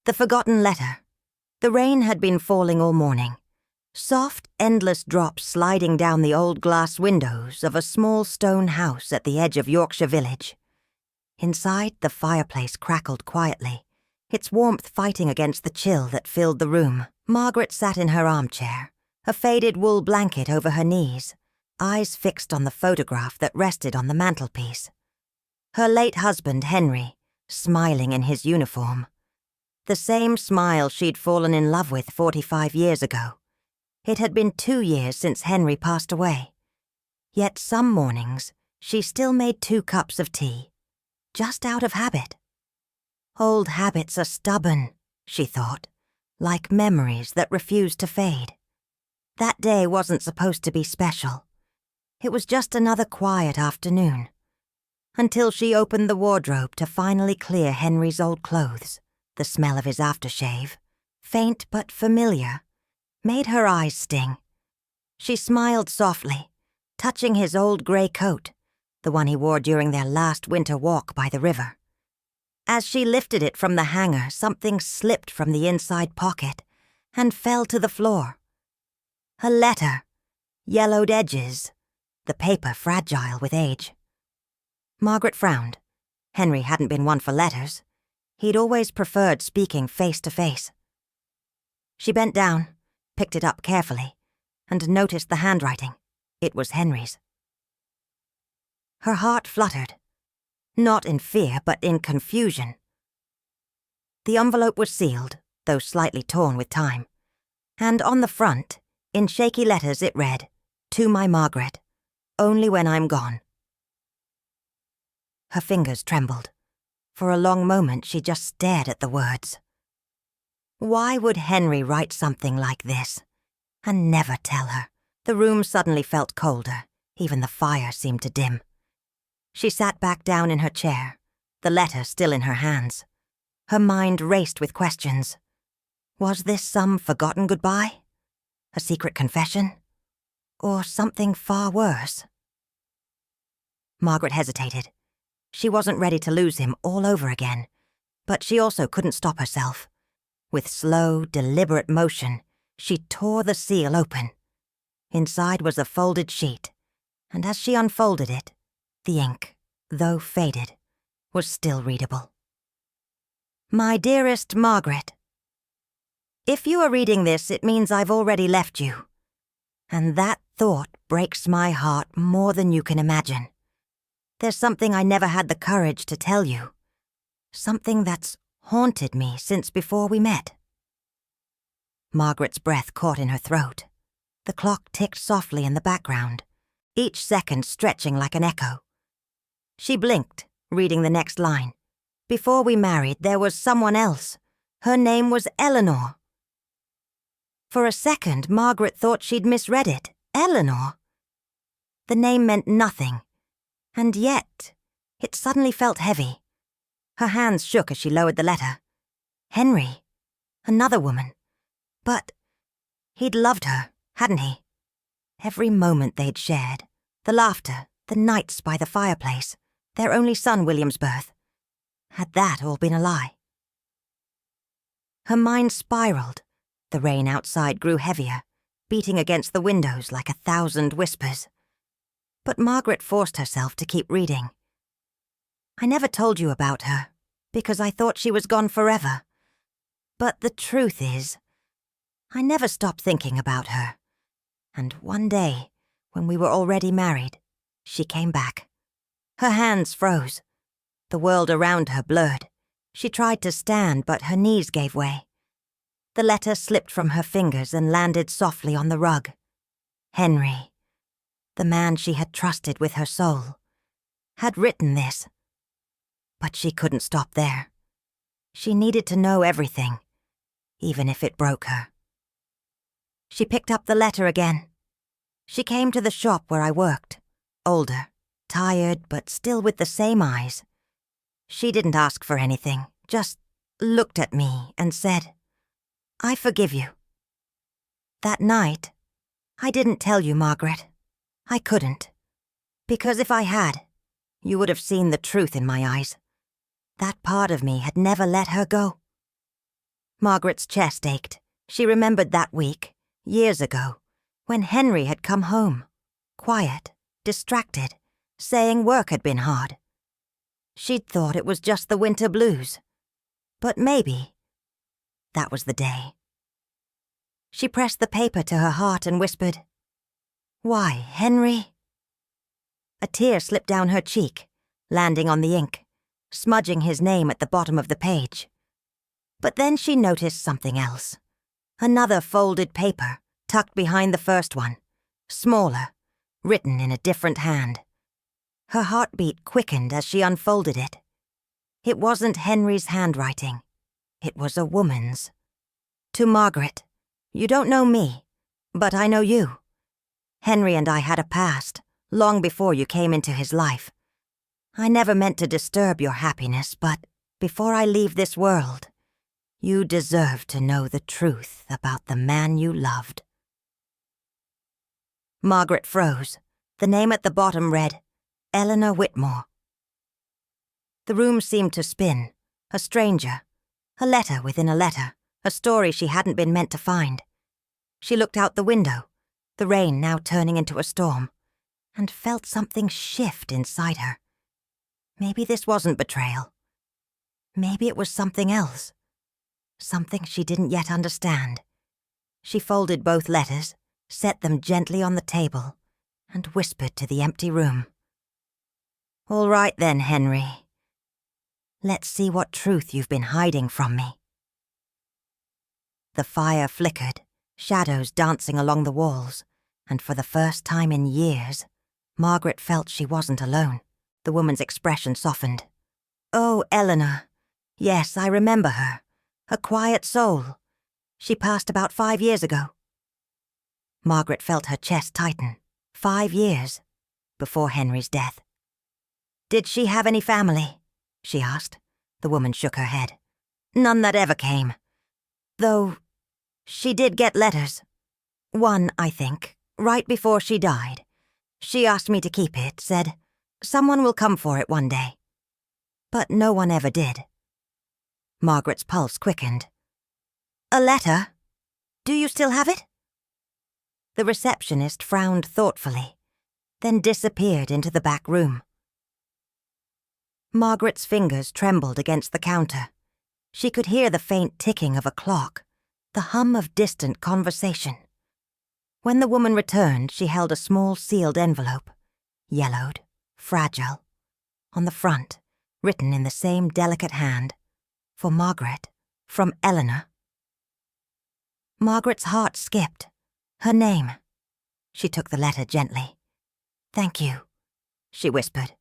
The forgotten letter. The rain had been falling all morning. Soft, endless drops sliding down the old glass windows of a small stone house at the edge of Yorkshire Village. Inside, the fireplace crackled quietly, its warmth fighting against the chill that filled the room. Margaret sat in her armchair, a faded wool blanket over her knees, eyes fixed on the photograph that rested on the mantelpiece. Her late husband, Henry, smiling in his uniform. The same smile she'd fallen in love with 45 years ago. It had been 2 years since Henry passed away. Yet some mornings, she still made 2 cups of tea, just out of habit. Old habits are stubborn, she thought, like memories that refuse to fade. That day wasn't supposed to be special. It was just another quiet afternoon, until she opened the wardrobe to finally clear Henry's old clothes. The smell of his aftershave, faint but familiar, made her eyes sting. She smiled softly, touching his old grey coat, the one he wore during their last winter walk by the river. As she lifted it from the hanger, something slipped from the inside pocket and fell to the floor. A letter, yellowed edges, the paper fragile with age. Margaret frowned. Henry hadn't been one for letters. He'd always preferred speaking face to face. She bent down, picked it up carefully, and noticed the handwriting. It was Henry's. Her heart fluttered, not in fear but in confusion. The envelope was sealed, though slightly torn with time, and on the front, in shaky letters, it read, "To my Margaret, only when I'm gone." Her fingers trembled. For a long moment, she just stared at the words. Why would Henry write something like this? And never tell her? The room suddenly felt colder. Even the fire seemed to dim. She sat back down in her chair, the letter still in her hands. Her mind raced with questions. Was this some forgotten goodbye? A secret confession? Or something far worse? Margaret hesitated. She wasn't ready to lose him all over again, but she also couldn't stop herself. With slow, deliberate motion, she tore the seal open. Inside was a folded sheet, and as she unfolded it, the ink, though faded, was still readable. My dearest Margaret, if you are reading this, it means I've already left you. And that thought breaks my heart more than you can imagine. There's something I never had the courage to tell you. Something that's haunted me since before we met. Margaret's breath caught in her throat. The clock ticked softly in the background, each second stretching like an echo. She blinked, reading the next line. Before we married, there was someone else. Her name was Eleanor. For a second, Margaret thought she'd misread it. Eleanor? The name meant nothing. And yet, it suddenly felt heavy. Her hands shook as she lowered the letter. Henry. Another woman. But he'd loved her, hadn't he? Every moment they'd shared. The laughter, the nights by the fireplace, their only son William's birth. Had that all been a lie? Her mind spiraled. The rain outside grew heavier, beating against the windows like 1,000 whispers. But Margaret forced herself to keep reading. I never told you about her, because I thought she was gone forever. But the truth is, I never stopped thinking about her. And one day, when we were already married, she came back. Her hands froze. The world around her blurred. She tried to stand, but her knees gave way. The letter slipped from her fingers and landed softly on the rug. Henry, the man she had trusted with her soul, had written this. But she couldn't stop there. She needed to know everything, even if it broke her. She picked up the letter again. She came to the shop where I worked, older, tired, but still with the same eyes. She didn't ask for anything, just looked at me and said, "I forgive you." That night, I didn't tell you, Margaret. I couldn't. Because if I had, you would have seen the truth in my eyes. That part of me had never let her go. Margaret's chest ached. She remembered that week, years ago, when Henry had come home, quiet, distracted, saying work had been hard. She'd thought it was just the winter blues. But maybe that was the day. She pressed the paper to her heart and whispered, "Why, Henry?" A tear slipped down her cheek, landing on the ink, smudging his name at the bottom of the page. But then she noticed something else. Another folded paper, tucked behind the first one, smaller, written in a different hand. Her heartbeat quickened as she unfolded it. It wasn't Henry's handwriting. It was a woman's. To Margaret, "You don't know me, but I know you. Henry and I had a past, long before you came into his life. I never meant to disturb your happiness, but before I leave this world, you deserve to know the truth about the man you loved." Margaret froze. The name at the bottom read, Eleanor Whitmore. The room seemed to spin. A stranger. A letter within a letter. A story she hadn't been meant to find. She looked out the window, the rain now turning into a storm, and felt something shift inside her. Maybe this wasn't betrayal. Maybe it was something else. Something she didn't yet understand. She folded both letters, set them gently on the table, and whispered to the empty room. "All right then, Henry. Let's see what truth you've been hiding from me." The fire flickered, shadows dancing along the walls, and for the first time in years, Margaret felt she wasn't alone. The woman's expression softened. "Oh, Eleanor. Yes, I remember her. A quiet soul. She passed about 5 years ago." Margaret felt her chest tighten. 5 years. Before Henry's death. "Did she have any family?" she asked. The woman shook her head. "None that ever came. Though she did get letters. One, I think, right before she died. She asked me to keep it, said, 'Someone will come for it one day.' But no one ever did." Margaret's pulse quickened. "A letter? Do you still have it?" The receptionist frowned thoughtfully, then disappeared into the back room. Margaret's fingers trembled against the counter. She could hear the faint ticking of a clock, the hum of distant conversation. When the woman returned, she held a small sealed envelope, yellowed, fragile. On the front, written in the same delicate hand, "For Margaret, from Eleanor." Margaret's heart skipped. Her name. She took the letter gently. "Thank you," she whispered,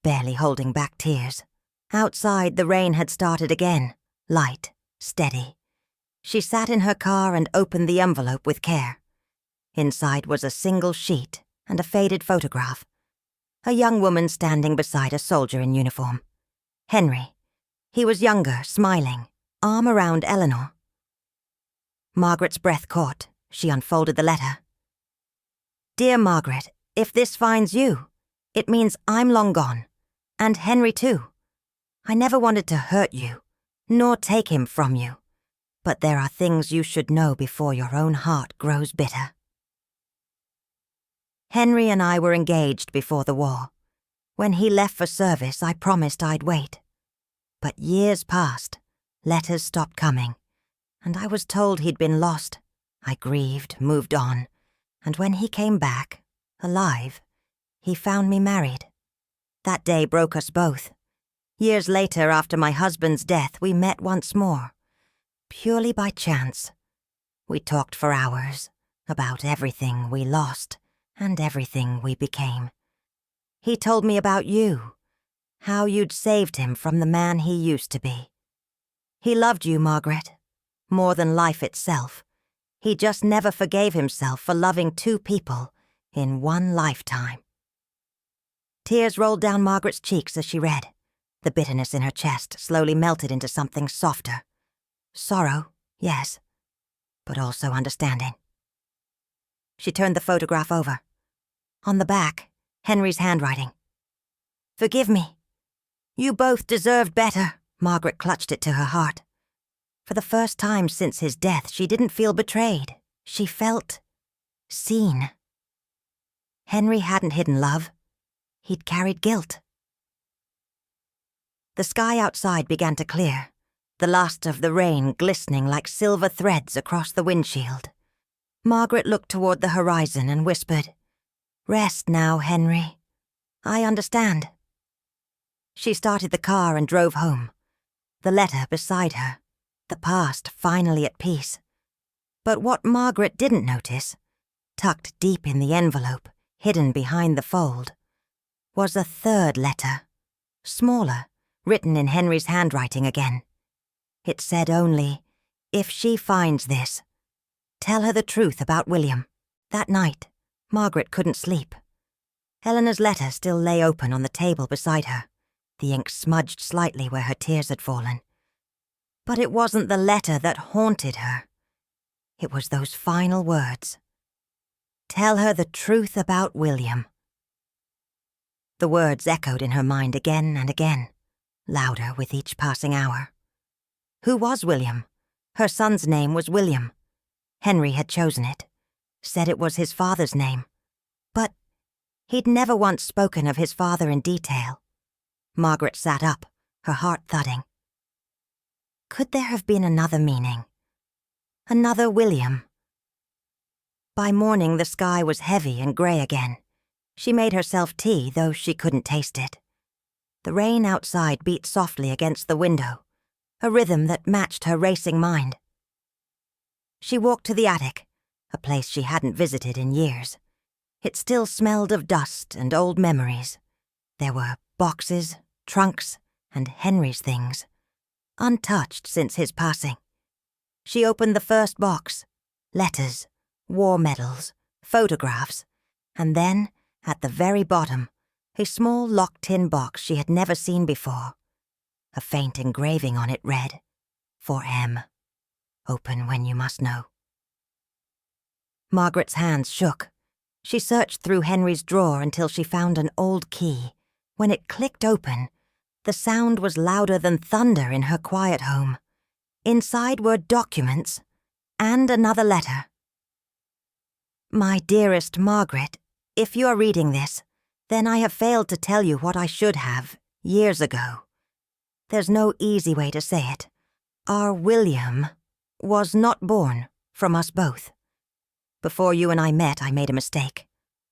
barely holding back tears. Outside, the rain had started again, light, steady. She sat in her car and opened the envelope with care. Inside was a single sheet and a faded photograph. A young woman standing beside a soldier in uniform. Henry. He was younger, smiling, arm around Eleanor. Margaret's breath caught. She unfolded the letter. "Dear Margaret, if this finds you, it means I'm long gone. And Henry too. I never wanted to hurt you, nor take him from you. But there are things you should know before your own heart grows bitter." Henry and I were engaged before the war. When he left for service, I promised I'd wait. But years passed, letters stopped coming, and I was told he'd been lost. I grieved, moved on, and when he came back, alive, he found me married. That day broke us both. Years later, after my husband's death, we met once more. Purely by chance. We talked for hours, about everything we lost and everything we became. He told me about you, how you'd saved him from the man he used to be. He loved you, Margaret, more than life itself. He just never forgave himself for loving 2 people in 1 lifetime. Tears rolled down Margaret's cheeks as she read. The bitterness in her chest slowly melted into something softer. Sorrow, yes, but also understanding. She turned the photograph over. On the back, Henry's handwriting. "Forgive me. You both deserved better." Margaret clutched it to her heart. For the first time since his death, she didn't feel betrayed. She felt seen. Henry hadn't hidden love. He'd carried guilt. The sky outside began to clear, the last of the rain glistening like silver threads across the windshield. Margaret looked toward the horizon and whispered, "Rest now, Henry. I understand." She started the car and drove home, the letter beside her, the past finally at peace. But what Margaret didn't notice, tucked deep in the envelope, hidden behind the fold, was a third letter, smaller, written in Henry's handwriting again. It said only, "If she finds this, tell her the truth about William." That night, Margaret couldn't sleep. Eleanor's letter still lay open on the table beside her, the ink smudged slightly where her tears had fallen. But it wasn't the letter that haunted her. It was those final words. Tell her the truth about William. The words echoed in her mind again and again, louder with each passing hour. Who was William? Her son's name was William. Henry had chosen it, said it was his father's name. But he'd never once spoken of his father in detail. Margaret sat up, her heart thudding. Could there have been another meaning? Another William? By morning, the sky was heavy and grey again. She made herself tea, though she couldn't taste it. The rain outside beat softly against the window, a rhythm that matched her racing mind. She walked to the attic, a place she hadn't visited in years. It still smelled of dust and old memories. There were boxes, trunks, and Henry's things, untouched since his passing. She opened the first box, letters, war medals, photographs, and then, at the very bottom, a small locked-in box she had never seen before. A faint engraving on it read, "For M. Open when you must know." Margaret's hands shook. She searched through Henry's drawer until she found an old key. When it clicked open, the sound was louder than thunder in her quiet home. Inside were documents and another letter. "My dearest Margaret, if you are reading this, then I have failed to tell you what I should have, years ago. There's no easy way to say it. Our William was not born from us both. Before you and I met, I made a mistake,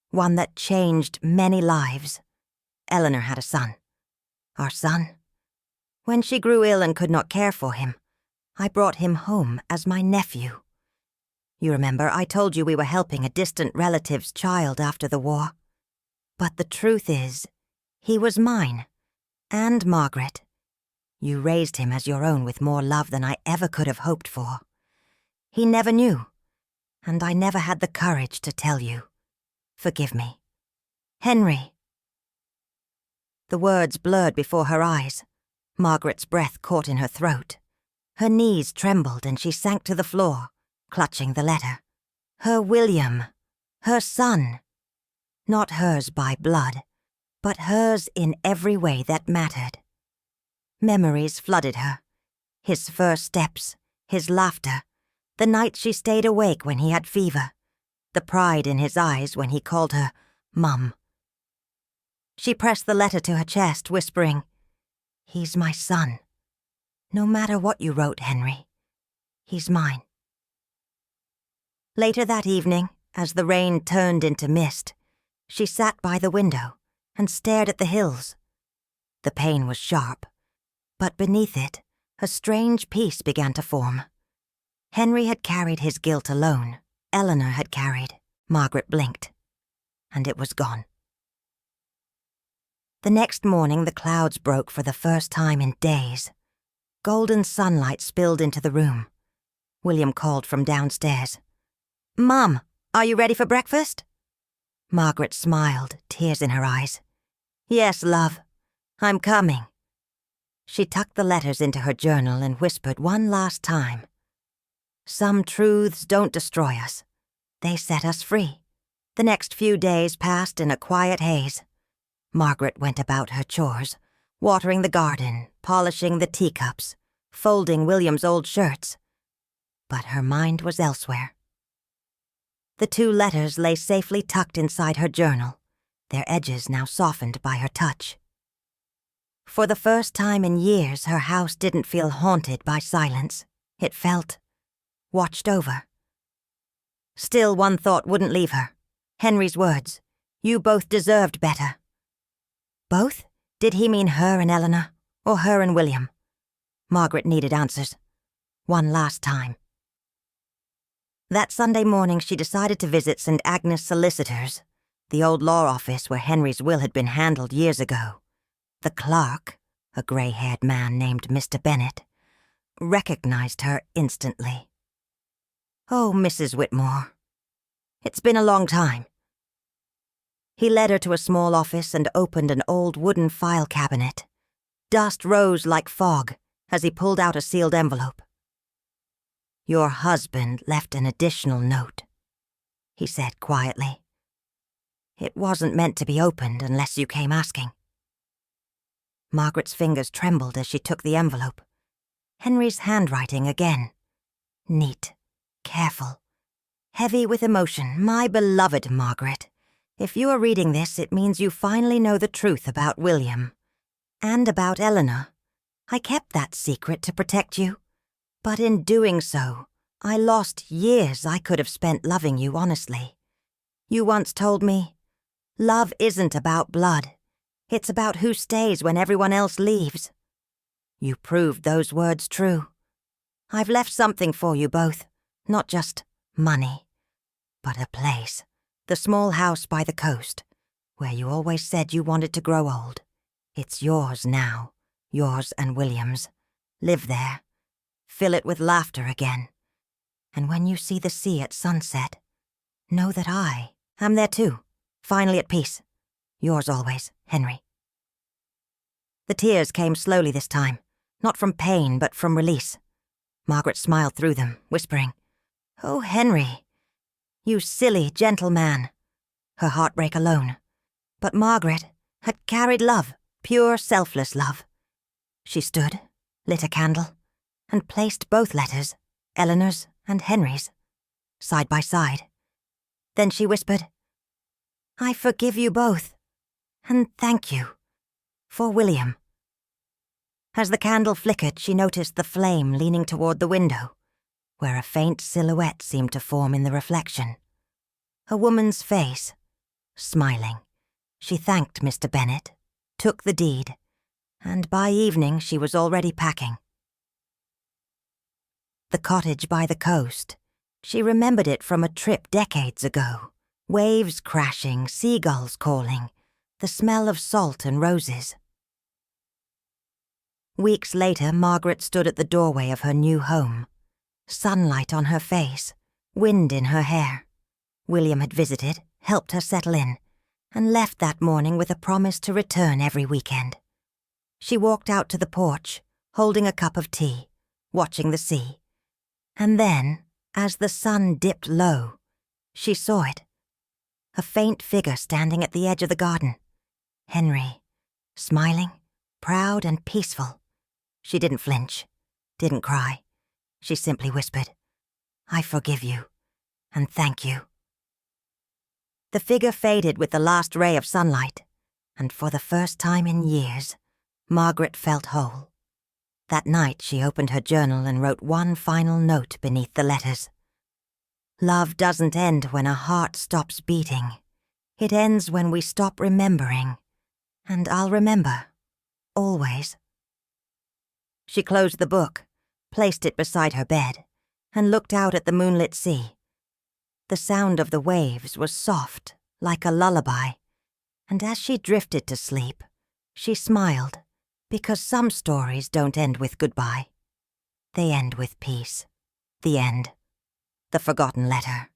one that changed many lives. Eleanor had a son. Our son. When she grew ill and could not care for him, I brought him home as my nephew. You remember, I told you we were helping a distant relative's child after the war. But the truth is, he was mine, and Margaret. You raised him as your own with more love than I ever could have hoped for. He never knew, and I never had the courage to tell you. Forgive me. Henry." The words blurred before her eyes. Margaret's breath caught in her throat. Her knees trembled and she sank to the floor, clutching the letter. Her William. Her son. Not hers by blood, but hers in every way that mattered. Memories flooded her. His first steps, his laughter, the night she stayed awake when he had fever, the pride in his eyes when he called her Mum. She pressed the letter to her chest, whispering, "He's my son. No matter what you wrote, Henry, he's mine." Later that evening, as the rain turned into mist, she sat by the window and stared at the hills. The pain was sharp, but beneath it, a strange peace began to form. Henry had carried his guilt alone. Eleanor had carried. Margaret blinked, and it was gone. The next morning, the clouds broke for the first time in days. Golden sunlight spilled into the room. William called from downstairs. "Mum, are you ready for breakfast?" Margaret smiled, tears in her eyes. "Yes, love. I'm coming." She tucked the letters into her journal and whispered one last time. "Some truths don't destroy us. They set us free." The next few days passed in a quiet haze. Margaret went about her chores, watering the garden, polishing the teacups, folding William's old shirts. But her mind was elsewhere. The 2 letters lay safely tucked inside her journal, their edges now softened by her touch. For the first time in years, her house didn't feel haunted by silence. It felt watched over. Still, one thought wouldn't leave her. Henry's words. You both deserved better. Both? Did he mean her and Eleanor, or her and William? Margaret needed answers. One last time. That Sunday morning she decided to visit St. Agnes Solicitors, the old law office where Henry's will had been handled years ago. The clerk, a grey-haired man named Mr. Bennet, recognized her instantly. "Oh, Mrs. Whitmore. It's been a long time." He led her to a small office and opened an old wooden file cabinet. Dust rose like fog as he pulled out a sealed envelope. "Your husband left an additional note," he said quietly. "It wasn't meant to be opened unless you came asking." Margaret's fingers trembled as she took the envelope. Henry's handwriting again. Neat, careful, heavy with emotion. "My beloved Margaret, if you are reading this, it means you finally know the truth about William. And about Eleanor. I kept that secret to protect you. But in doing so, I lost years I could have spent loving you honestly. You once told me, love isn't about blood. It's about who stays when everyone else leaves. You proved those words true. I've left something for you both, not just money, but a place, the small house by the coast, where you always said you wanted to grow old. It's yours now, yours and William's. Live there. Fill it with laughter again. And when you see the sea at sunset, know that I am there too, finally at peace. Yours always, Henry." The tears came slowly this time, not from pain but from release. Margaret smiled through them, whispering, "Oh, Henry, you silly, gentle man." Her heartbreak alone. But Margaret had carried love, pure, selfless love. She stood, lit a candle, and placed both letters, Eleanor's and Henry's, side by side. Then she whispered, "I forgive you both, and thank you, for William." As the candle flickered, she noticed the flame leaning toward the window, where a faint silhouette seemed to form in the reflection. A woman's face, smiling. She thanked Mr. Bennet, took the deed, and by evening she was already packing. The cottage by the coast. She remembered it from a trip decades ago. Waves crashing, seagulls calling, the smell of salt and roses. Weeks later, Margaret stood at the doorway of her new home. Sunlight on her face, wind in her hair. William had visited, helped her settle in, and left that morning with a promise to return every weekend. She walked out to the porch, holding a cup of tea, watching the sea. And then, as the sun dipped low, she saw it. A faint figure standing at the edge of the garden. Henry, smiling, proud and peaceful. She didn't flinch, didn't cry. She simply whispered, "I forgive you, and thank you." The figure faded with the last ray of sunlight, and for the first time in years, Margaret felt whole. That night she opened her journal and wrote one final note beneath the letters. Love doesn't end when a heart stops beating. It ends when we stop remembering. And I'll remember. Always. She closed the book, placed it beside her bed, and looked out at the moonlit sea. The sound of the waves was soft, like a lullaby, and as she drifted to sleep, she smiled, because some stories don't end with goodbye. They end with peace. The end. The forgotten letter.